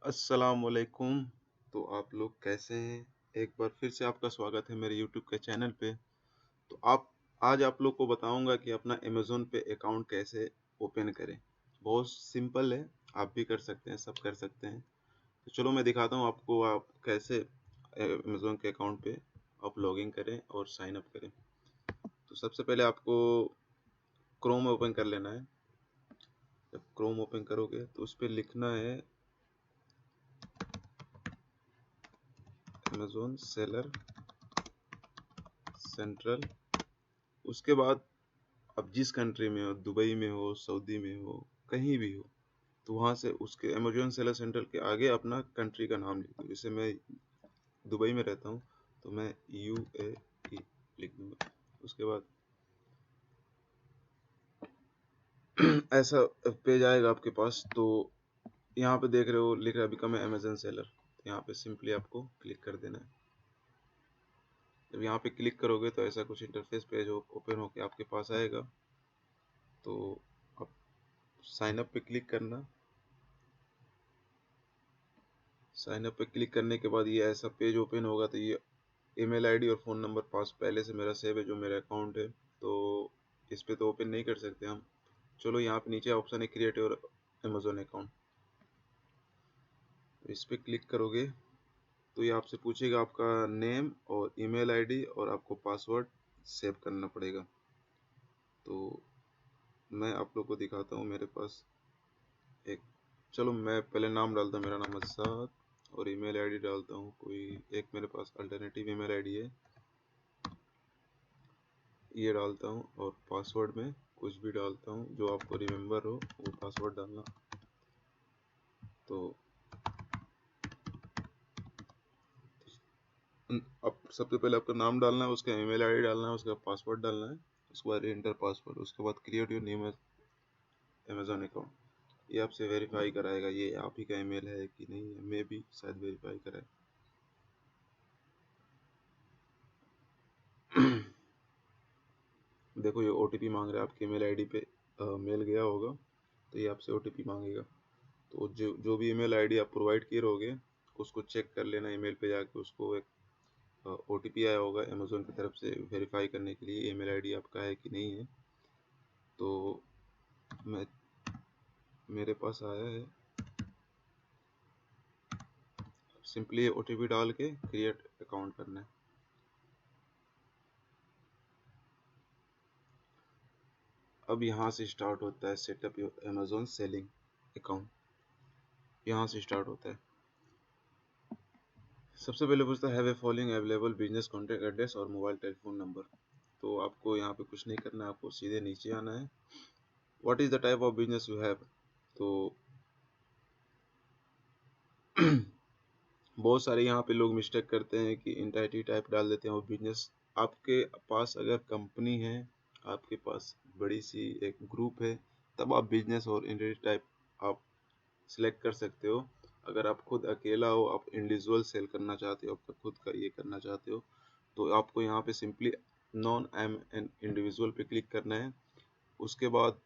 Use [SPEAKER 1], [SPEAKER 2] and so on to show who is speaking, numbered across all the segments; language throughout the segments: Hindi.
[SPEAKER 1] अस्सलाम वालेकुम। तो आप लोग कैसे हैं? एक बार फिर से आपका स्वागत है मेरे यूट्यूब के चैनल पे। तो आप आज आप लोग को बताऊंगा कि अपना अमेज़न पे अकाउंट कैसे ओपन करें। बहुत सिंपल है, आप भी कर सकते हैं, सब कर सकते हैं। तो चलो मैं दिखाता हूँ आपको आप कैसे अमेज़न के अकाउंट पे आप लॉगिन करें और साइन अप करें। तो सबसे पहले आपको क्रोम ओपन कर लेना है। जब क्रोम ओपन करोगे तो उस पर लिखना है अमेज़न सेलर सेंट्रल। उसके बाद आप जिस कंट्री में हो, दुबई में हो, सऊदी में हो, कहीं भी हो, तो वहाँ से उसके अमेज़न सेलर सेंटर के आगे अपना कंट्री का नाम लिख दो। जैसे मैं दुबई में रहता हूँ तो मैं UAE लिख दूंगा। उसके बाद ऐसा पेज आएगा आपके पास। तो यहाँ पे देख रहे हो लिख रहा है बिकम अमेज़न सेलर। यहाँ पे सिंपली आपको क्लिक कर देना है। जब यहाँ पे क्लिक करोगे तो ऐसा कुछ इंटरफेस पेज ओपन होके आपके पास आएगा। तो आप साइन अप पे क्लिक करना। साइन अप पे क्लिक करने के बाद ये ऐसा पेज ओपन होगा। तो ये ईमेल आईडी और फ़ोन नंबर पास पहले से मेरा सेव है, जो मेरा अकाउंट है, तो इस पे तो ओपन नहीं कर सकते हम। चलो यहाँ पे नीचे ऑप्शन है क्रिएट योर अमेज़न अकाउंट, इस पे क्लिक करोगे तो ये आपसे पूछेगा आपका नेम और ईमेल आईडी और आपको पासवर्ड सेव करना पड़ेगा। तो मैं आप लोग को दिखाता हूँ। मेरे पास एक, चलो मैं पहले नाम डालता हूँ, मेरा नाम असाद, और ईमेल आईडी डालता हूँ कोई एक, मेरे पास अल्टरनेटिव ईमेल आईडी है, ये डालता हूँ। और पासवर्ड में कुछ भी डालता हूँ जो आपको रिमेम्बर हो, वो पासवर्ड डालना। तो अब सबसे पहले आपका नाम डालना है, उसका ईमेल आईडी डालना है, उसका पासवर्ड डालना है, उसके बाद एंटर पासवर्ड, उसके बाद create your new Amazon account. ये आपसे वेरीफाई कराएगा ये आप ही का ईमेल है कि नहीं है, मे भी शायद वेरीफाई कराए। देखो ये OTP मांग रहा है, आपके ईमेल आईडी पे मेल गया होगा तो ये आपसे OTP मांगेगा। तो जो भी ईमेल आईडी आप प्रोवाइड किए रहोगे उसको चेक कर लेना ईमेल पे जाके। उसको एक OTP आया होगा अमेज़न की तरफ से वेरीफाई करने के लिए ईमेल आईडी आपका है कि नहीं है। तो मैं मेरे पास आया है, सिंपली OTP डाल के क्रिएट अकाउंट करना है। अब यहाँ से स्टार्ट होता है setup your Amazon selling account, यहाँ से स्टार्ट होता है। सबसे पहले पूछता है have a following available business contact address और मोबाइल टेलीफोन नंबर। तो आपको यहाँ पे कुछ नहीं करना है, आपको सीधे नीचे आना है। What is the type of business you have. तो बहुत सारे यहाँ पे लोग मिस्टेक करते हैं कि इंटाइटी टाइप डाल देते हैं और बिजनेस। आपके पास अगर कंपनी है, आपके पास बड़ी सी एक ग्रुप है, तब आप बिजनेस और इंटाइटी टाइप आप सिलेक्ट कर सकते हो। अगर आप खुद अकेला हो, आप इंडिविजुअल सेल करना चाहते हो, आपका खुद का ये करना चाहते हो, तो आपको यहाँ पे simply non am an individual पे क्लिक करना है। उसके बाद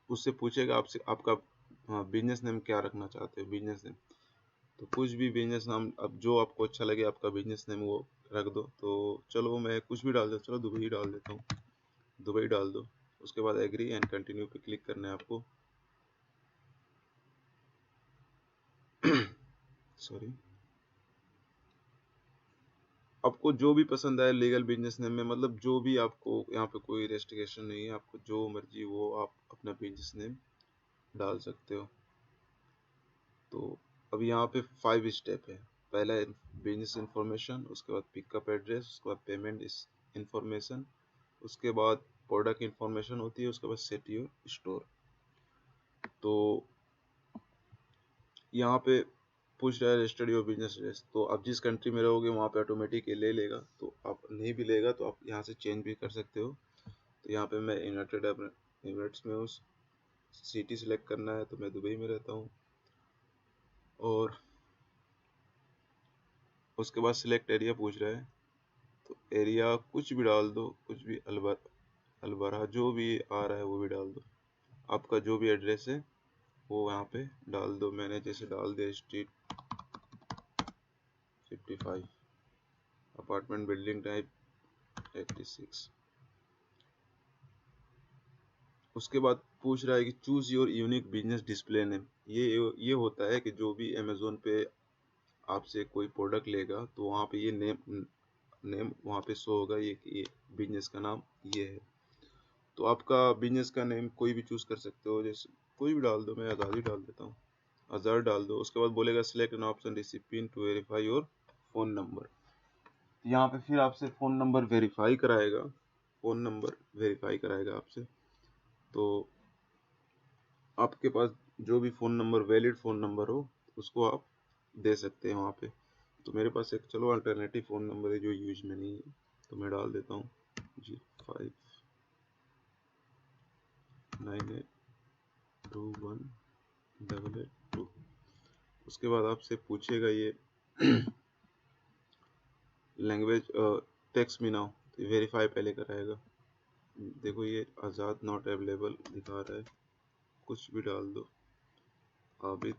[SPEAKER 1] उससे पूछेगा आपसे आपका बिजनेस नेम क्या रखना चाहते हो, बिजनेस नेम। तो कुछ भी बिजनेस नाम अब जो आपको अच्छा लगे आपका बिजनेस नेम वो रख दो। तो चलो मैं कुछ भी डाल देता, चलो दुबई डाल देता हूँ, दुबई डाल दो। उसके बाद एग्री एंड कंटिन्यू पे क्लिक करना है आपको। सॉरी, आपको जो भी पसंद आए लीगल बिजनेस नेम में, मतलब जो भी आपको, यहाँ पे कोई रेस्ट्रिक्शन नहीं है, आपको जो मर्जी वो आप अपना बिजनेस नेम डाल सकते हो। तो अब यहाँ पे 5 स्टेप है। पहला है बिजनेस इंफॉर्मेशन, उसके बाद पिकअप एड्रेस, उसके बाद पेमेंट इंफॉर्मेशन, उसके बाद प्रोडक्ट इंफॉर्मेशन होती है, उसके बाद सेट योर स्टोर। तो यहाँ पे पूछ रहा है रजिस्टर्ड योर बिजनेस एड्रेस। तो आप जिस कंट्री में रहोगे वहाँ पे ऑटोमेटिक ले लेगा। तो आप नहीं भी लेगा तो आप यहाँ से चेंज भी कर सकते हो। तो यहाँ पे मैं यूनाइटेड अरब एमिरेट्स में हूँ, सिटी सिलेक्ट करना है, तो मैं दुबई में रहता हूँ। और उसके बाद सिलेक्ट एरिया पूछ रहा है, तो एरिया कुछ भी डाल दो, कुछ भी अलबरा जो भी आ रहा है वो भी डाल दो, आपका जो भी एड्रेस है वो यहाँ पे डाल दो। मैंने जैसे डाल दिया स्ट्रीट 55, अपार्टमेंट बिल्डिंग टाइप 86। उसके बाद पूछ रहा है कि choose your unique business display name. ये होता है कि जो भी अमेजोन पे आपसे कोई प्रोडक्ट लेगा तो वहाँ पे ये नेम वहाँ पे शो होगा, ये बिजनेस का नाम ये है। तो आपका बिजनेस का नेम कोई भी चूज कर सकते हो, जैसे कोई भी डाल दो, मैं आज़ादी डाल देता हूँ, आज़ाद डाल दो। उसके बाद बोलेगा select an option recipient to verify your phone number. यहाँ पे फिर आपसे फ़ोन नंबर वेरीफाई कराएगा, फ़ोन नंबर वेरीफाई कराएगा आपसे। तो आपके पास जो भी phone number valid phone number हो उसको आप दे सकते हैं वहाँ पे। तो मेरे पास एक चलो अल्टरनेटिव फ़ोन नंबर है जो यूज में नहीं है, तो मैं डाल देता हूँ 0598218882। उसके बाद आपसे पूछेगा ये लैंग्वेज टेक्स्ट मी नाउ, तो वेरीफाई पहले कराएगा। देखो ये आज़ाद नॉट अवेलेबल दिखा रहा है, कुछ भी डाल दो, आबिद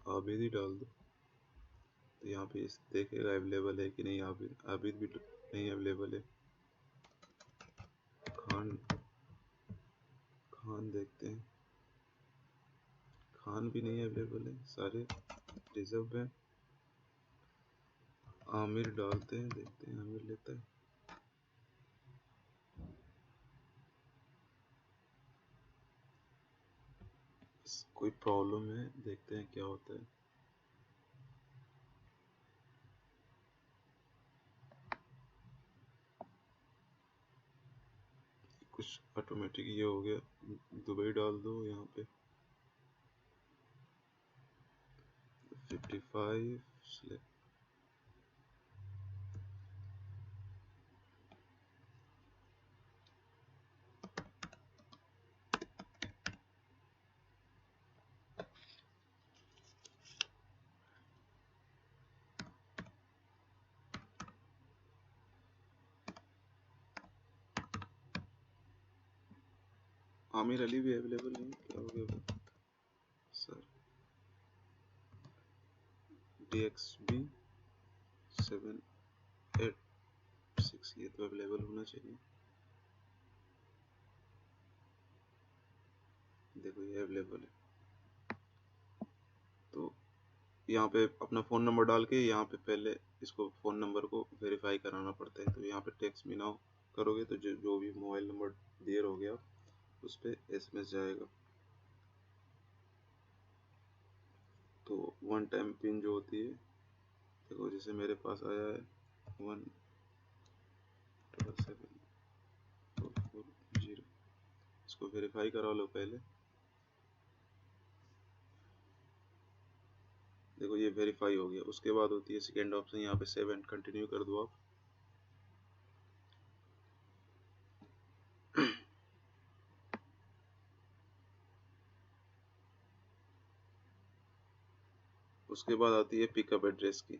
[SPEAKER 1] आबिद ही डाल दो। तो यहाँ पे देखेगा अवेलेबल है कि नहीं, आबिद आबिद भी नहीं अवेलेबल है। खान खान देखते हैं, खान भी नहीं अवेलेबल है, सारे रिजर्व हैं। आमिर डालते हैं, देखते हैं आमिर लेता है। कोई प्रॉब्लम है, देखते हैं क्या होता है। कुछ ऑटोमेटिक ये हो गया, दुबई डाल दो यहाँ पे 55 सिलेक्ट। आमिर अली भी अवेलेबल नहीं, क्या हो गया सर। DXB 786 ये तो अवेलेबल होना चाहिए। देखो ये अवेलेबल है। तो यहाँ पे अपना फ़ोन नंबर डाल के यहाँ पे पहले इसको फ़ोन नंबर को वेरीफाई कराना पड़ता है। तो यहाँ पे टेक्स्ट मी नाउ करोगे तो जो भी मोबाइल नंबर दिए रहोगे आप उस पर SMS जाएगा। तो वन टाइम पिन जो होती है, देखो जैसे मेरे पास आया है 177440, इसको वेरीफाई करा लो पहले। देखो ये वेरीफाई हो गया। उसके बाद होती है सेकेंड ऑप्शन, यहाँ पे सेव एंड कंटिन्यू कर दो आप। उसके बाद आती है पिकअप एड्रेस की।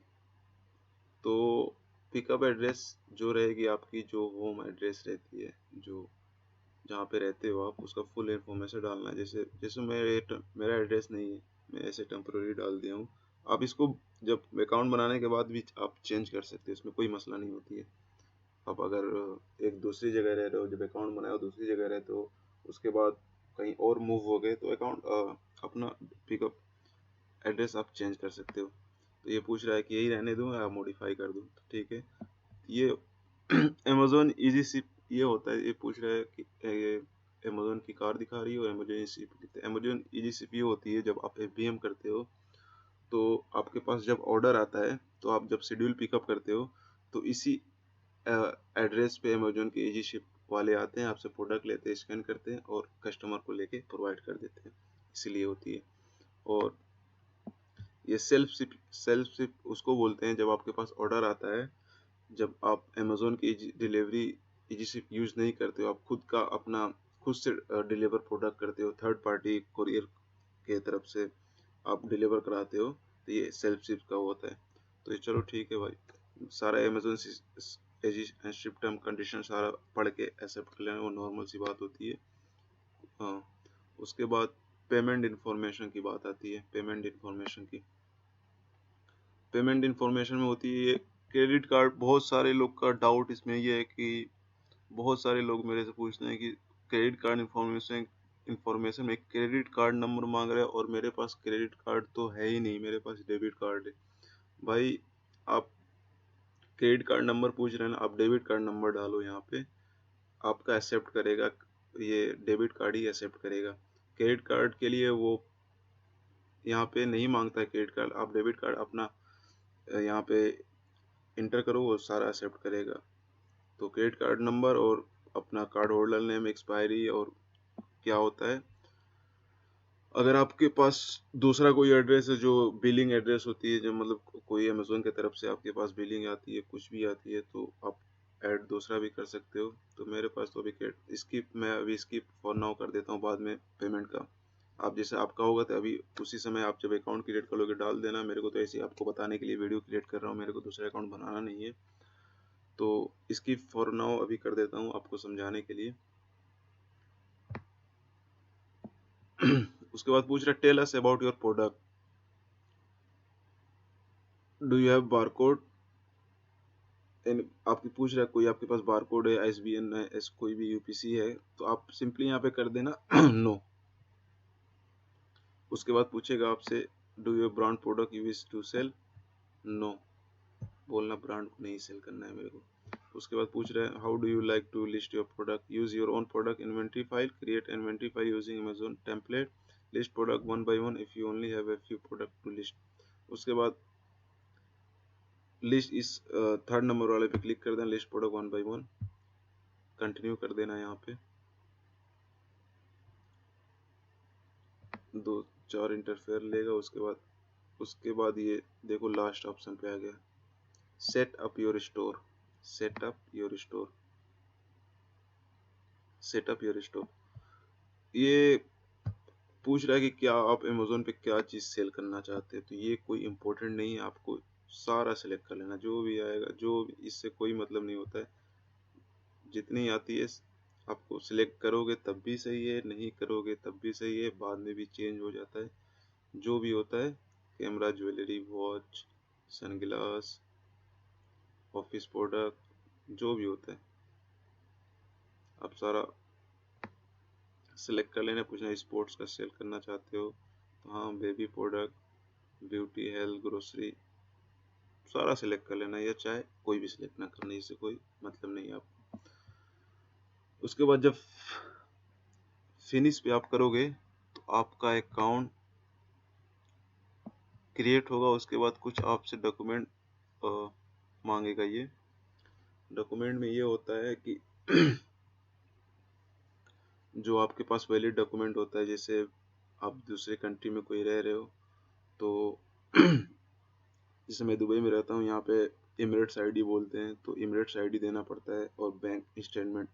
[SPEAKER 1] तो पिकअप एड्रेस जो रहेगी आपकी, जो होम एड्रेस रहती है, जो जहाँ पे रहते हो आप, उसका फुल इन्फॉर्मेशन डालना है। जैसे जैसे मेरा एड्रेस नहीं है, मैं ऐसे टेम्प्रोरी डाल दिया हूँ। आप इसको जब अकाउंट बनाने के बाद भी आप चेंज कर सकते हो, इसमें कोई मसला नहीं होती है। आप अगर एक दूसरी जगह रह रहे हो, जब अकाउंट बनाए हो दूसरी जगह रहते हो, उसके बाद कहीं और मूव हो गए तो अकाउंट अपना पिकअप एड्रेस आप चेंज कर सकते हो। तो ये पूछ रहा है कि यही रहने दूँ या मॉडिफाई कर दूँ, तो ठीक है। ये अमेजोन इजी शिप ये होता है, ये पूछ रहा है कि ये अमेजोन की कार दिखा रही है और Amazon easy ship. Amazon easy ship ये होती है जब आप FBM करते हो तो आपके पास जब ऑर्डर आता है तो आप जब शेड्यूल पिकअप करते हो तो इसी एड्रेस पे अमेजोन के इजी शिप वाले आते हैं, आपसे प्रोडक्ट लेते हैं, स्कैन करते हैं और कस्टमर को लेके प्रोवाइड कर देते हैं, इसीलिए होती है। और ये सेल्फ शिप उसको बोलते हैं जब आपके पास ऑर्डर आता है, जब आप अमेजोन की डिलीवरी इजी शिप यूज़ नहीं करते हो, आप खुद का अपना खुद से डिलीवर प्रोडक्ट करते हो, थर्ड पार्टी कुरियर के तरफ से आप डिलीवर कराते हो, तो ये सेल्फ शिप का होता है। तो ये चलो ठीक है भाई, सारा अमेजोन शिप टर्म कंडीशन सारा पढ़ के एक्सेप्ट कर लेना, वो नॉर्मल सी बात होती है। हाँ, उसके बाद पेमेंट इन्फॉर्मेशन की बात आती है। पेमेंट इन्फॉर्मेशन में होती है ये क्रेडिट कार्ड। बहुत सारे लोग का डाउट इसमें ये है कि बहुत सारे लोग मेरे से पूछते हैं कि क्रेडिट कार्ड इन्फॉर्मेशन में क्रेडिट कार्ड नंबर मांग रहे हैं और मेरे पास क्रेडिट कार्ड तो है ही नहीं, मेरे पास डेबिट कार्ड है। भाई आप क्रेडिट कार्ड नंबर पूछ रहे हैं ना, आप डेबिट कार्ड नंबर डालो यहाँ पे, आपका एक्सेप्ट करेगा, ये डेबिट कार्ड ही एक्सेप्ट करेगा। क्रेडिट कार्ड के लिए वो यहाँ पे नहीं मांगता है क्रेडिट कार्ड, आप डेबिट कार्ड अपना यहाँ पे इंटर करो, वो सारा एक्सेप्ट करेगा। तो क्रेडिट कार्ड नंबर और अपना कार्ड होल्डर नेम, एक्सपायरी, और क्या होता है अगर आपके पास दूसरा कोई एड्रेस है जो बिलिंग एड्रेस होती है, जो मतलब कोई अमेजोन की तरफ से आपके पास बिलिंग आती है, कुछ भी आती है, तो आप ऐड दूसरा भी कर सकते हो। तो मेरे पास तो अभी स्किप, मैं अभी स्किप फॉर नाउ कर देता हूँ, बाद में पेमेंट का आप जैसे आपका होगा तो अभी उसी समय आप जब अकाउंट क्रिएट करोगे डाल देना मेरे को। तो ऐसे आपको बताने के लिए वीडियो क्रिएट कर रहा हूँ, मेरे को दूसरा अकाउंट बनाना नहीं है। तो स्किप फॉर नाउ अभी कर देता हूँ आपको समझाने के लिए। उसके बाद पूछ रहा है tell us about your product, do you have barcode. आपकी पूछ रहा है कोई आपके पास बारकोड है, एसबीएन है, कोई भी यूपीसी है, तो आप सिंपली यहाँ पे कर देना नो। उसके बाद पूछेगा आपसे do your brand product you wish to sell, no बोलना, ब्रांड को नहीं सेल करना है मेरे को। उसके बाद पूछ रहे हैं how do you like to list your product, use your own product inventory file, create inventory file using Amazon template, list product one by one if you only have a few product to list. उसके बाद लिस्ट इस थर्ड नंबर वाले पे क्लिक कर देना, list product one by one, continue कर देना। यहाँ पे 2-4 इंटरफेयर लेगा। उसके बाद ये देखो लास्ट ऑप्शन पे आ गया, set up your store. Set up your store, set up your store. ये पूछ रहा है कि क्या आप अमेजोन पे क्या चीज़ सेल करना चाहते हैं। तो ये कोई इम्पोर्टेंट नहीं है, आपको सारा सेलेक्ट कर लेना, जो भी आएगा, जो इससे कोई मतलब नहीं होता है, जितनी आती है आपको सिलेक्ट करोगे तब भी सही है, नहीं करोगे तब भी सही है, बाद में भी चेंज हो जाता है। जो भी होता है camera, jewellery, watch, sunglass, office product, जो भी होता है आप सारा सिलेक्ट कर लेना। पूछना स्पोर्ट्स का सेल करना चाहते हो तो हाँ, baby product, beauty, health, grocery, सारा सिलेक्ट कर लेना, या चाहे कोई भी सिलेक्ट ना करना, इससे कोई मतलब नहीं है आपको। उसके बाद जब फिनिश पे आप करोगे तो आपका अकाउंट क्रिएट होगा। उसके बाद कुछ आपसे डॉक्यूमेंट मांगेगा। ये डॉक्यूमेंट में ये होता है कि जो आपके पास वैलिड डॉक्यूमेंट होता है, जैसे आप दूसरे कंट्री में कोई रह रहे हो तो जैसे मैं दुबई में रहता हूँ, यहाँ पे इमिरेट्स आईडी बोलते हैं, तो इमिरेट्स आईडी देना पड़ता है, और बैंक स्टेटमेंट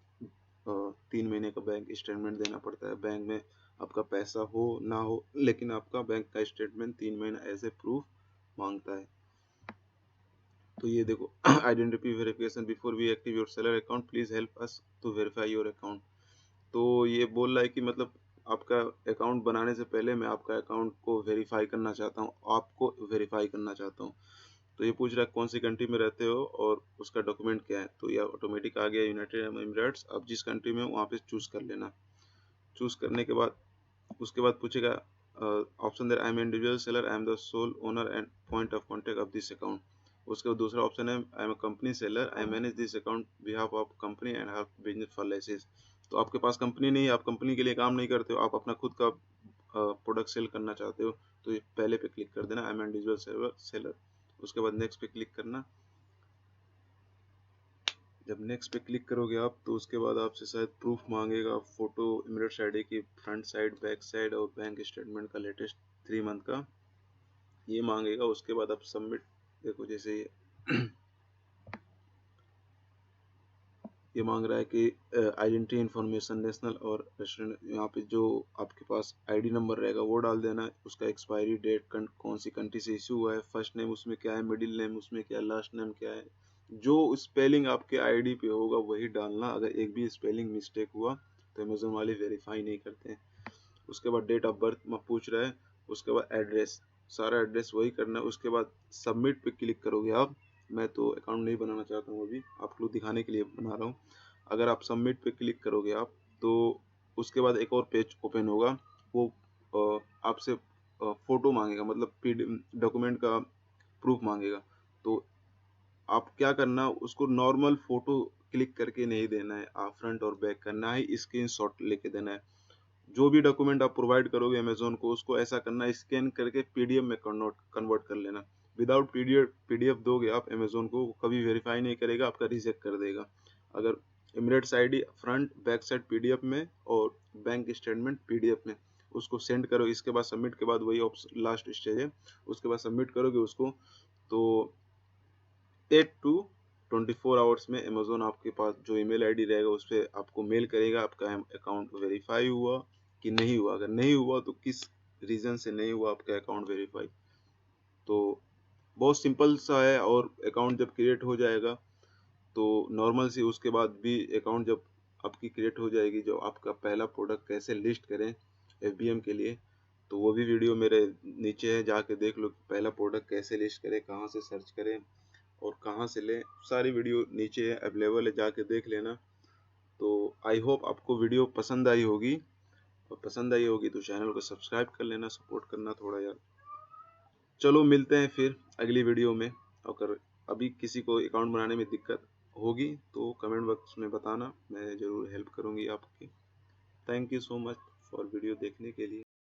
[SPEAKER 1] 3 महीने का बैंक स्टेटमेंट देना पड़ता है। बैंक में आपका पैसा हो ना हो, लेकिन आपका बैंक का स्टेटमेंट 3 महीना एज ए प्रूफ मांगता है। तो ये देखो identity verification before we active your seller account, please help us to verify your account. तो ये बोल रहा है कि मतलब आपका अकाउंट बनाने से पहले मैं आपका अकाउंट को वेरीफाई करना चाहता हूँ, आपको वेरीफाई करना चाहता हूँ। तो ये पूछ रहा है कौन सी कंट्री में रहते हो और उसका डॉक्यूमेंट क्या है। तो ये ऑटोमेटिक आ गया यूनाइटेड अरब एमिरेट्स। आप जिस कंट्री में हो वहाँ पे चूज कर लेना। चूज करने के बाद उसके बाद पूछेगा option there I am individual seller, I am the sole owner and point of contact of this account. उसके बाद दूसरा ऑप्शन है I am a company seller, I manage this account behalf of company and have business for licence. तो आपके पास कंपनी नहीं है, आप कंपनी के लिए काम नहीं करते हो, आप अपना खुद का प्रोडक्ट सेल करना चाहते हो, तो ये पहले पे क्लिक कर देना, आई एम इंडिविजुअल सेलर। उसके बाद नेक्स्ट पे क्लिक करना। जब नेक्स्ट पे क्लिक करोगे आप तो उसके बाद आपसे शायद प्रूफ मांगेगा, फोटो, इमिरेट्स आईडी की फ्रंट साइड, बैक साइड, और बैंक स्टेटमेंट का लेटेस्ट 3 मंथ का ये मांगेगा। उसके बाद आप सबमिट, देखो जैसे ये मांग रहा है कि आइडेंटिटी इन्फॉर्मेशन, नेशनल और रेस्टोरेंट, यहाँ पे जो आपके पास आईडी नंबर रहेगा वो डाल देना, उसका एक्सपायरी डेट, कौन सी कंट्री से इशू हुआ है, फर्स्ट नेम उसमें क्या है, मिडिल नेम उसमें क्या है, लास्ट नेम क्या है, जो स्पेलिंग आपके आईडी पे होगा वही डालना। अगर एक भी स्पेलिंग मिस्टेक हुआ तो अमेजोन वाले वेरीफाई नहीं करते हैं। उसके बाद डेट ऑफ बर्थ में पूछ रहा है, उसके बाद एड्रेस, सारा एड्रेस वही करना है। उसके बाद सबमिट पे क्लिक करोगे आप। मैं तो अकाउंट नहीं बनाना चाहता हूँ, अभी आपको दिखाने के लिए बना रहा हूँ। अगर आप सबमिट पे क्लिक करोगे आप, तो उसके बाद एक और पेज ओपन होगा। वो आपसे फ़ोटो मांगेगा, मतलब डॉक्यूमेंट का प्रूफ मांगेगा। तो आप क्या करना, उसको नॉर्मल फ़ोटो क्लिक करके नहीं देना है, आप फ्रंट और बैक करना है, स्क्रीनशॉट लेके देना है। जो भी डॉक्यूमेंट आप प्रोवाइड करोगे अमेज़न को, उसको ऐसा करना है, स्कैन करके पीडीएफ में कन्वर्ट कर लेना। विदाउट पीडीएफ दोगे आप अमेज़न को, वो कभी वेरीफाई नहीं करेगा, आपका रिजेक्ट कर देगा। अगर emirates ID front back side PDF में और बैंक स्टेटमेंट पीडीएफ में, उसको सेंड करो। इसके बाद सबमिट के बाद वही ऑप्शन लास्ट स्टेज है, उसके बाद सबमिट करोगे उसको, तो 8 टू 24 आवर्स में अमेज़न आपके पास जो ईमेल आईडी रहेगा उस पर आपको मेल करेगा आपका अकाउंट वेरीफाई हुआ कि नहीं हुआ। अगर नहीं हुआ तो किस रीज़न से नहीं हुआ आपका अकाउंट वेरीफाई। तो बहुत सिंपल सा है। और अकाउंट जब क्रिएट हो जाएगा तो नॉर्मल सी, उसके बाद भी अकाउंट जब आपकी क्रिएट हो जाएगी, जो आपका पहला प्रोडक्ट कैसे लिस्ट करें एफबीएम के लिए, तो वो भी वीडियो मेरे नीचे है, जाके देख लो कि पहला प्रोडक्ट कैसे लिस्ट करें, कहाँ से सर्च करें और कहाँ से लें। सारी वीडियो नीचे है, अवेलेबल है, जाके देख लेना। तो आई होप आपको वीडियो पसंद आई होगी, और पसंद आई होगी तो चैनल को सब्सक्राइब कर लेना, सपोर्ट करना थोड़ा यार। चलो मिलते हैं फिर अगली वीडियो में। अगर अभी किसी को अकाउंट बनाने में दिक्कत होगी तो कमेंट बॉक्स में बताना, मैं ज़रूर हेल्प करूँगी आपकी। Thank you so much for video देखने के लिए।